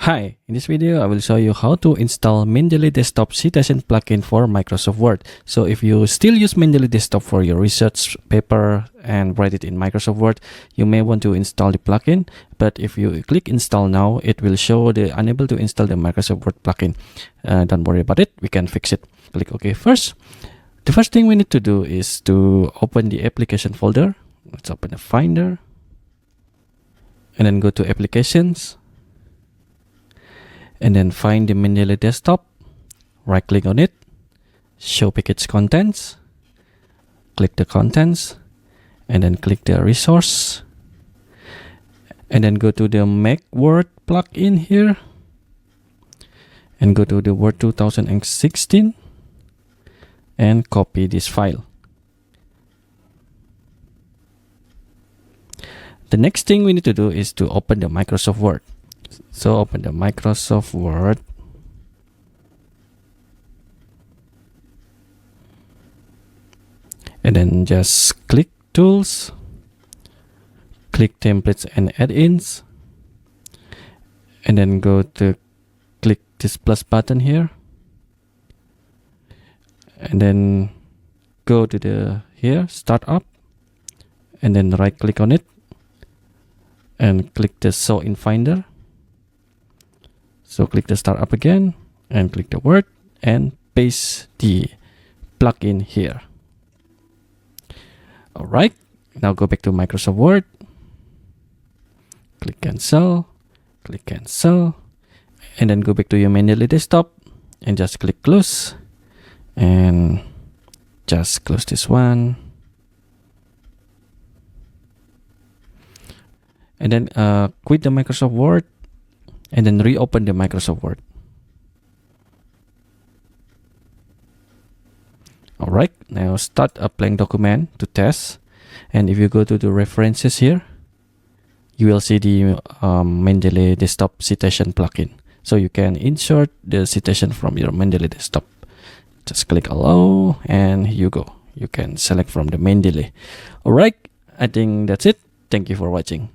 Hi, in this video I will show you how to install Mendeley Desktop citation plugin for Microsoft Word. So if you still use Mendeley Desktop for your research paper and write it in Microsoft Word, you may want to install the plugin. But if you click install now, it will show the unable to install the Microsoft Word plugin. Don't worry about it, we can fix it. Click OK first. The first thing we need to do is to open the application folder. Let's open the Finder and then go to Applications. And then find the Mendeley Desktop, right click on it, show package contents, click the contents, and then click the resource, and then go to the Mac Word plugin here, and go to the Word 2016, and copy this file. The next thing we need to do is to open the Microsoft Word. So open the Microsoft Word, and then just click Tools, click Templates and Add-ins, and then go to click this plus button here, and then go to the here Startup, and then right click on it and click the Show in Finder. So click the Startup again and click the Word and paste the plugin here. Alright, now go back to Microsoft Word. Click Cancel, and then go back to your Mendeley Desktop and just click Close. And just close this one. And then quit the Microsoft Word. And then reopen the Microsoft Word. Alright, now start a blank document to test. And if you go to the references here, you will see the Mendeley Desktop citation plugin. So you can insert the citation from your Mendeley Desktop. Just click Allow, and here you go. You can select from the Mendeley. Alright, I think that's it. Thank you for watching.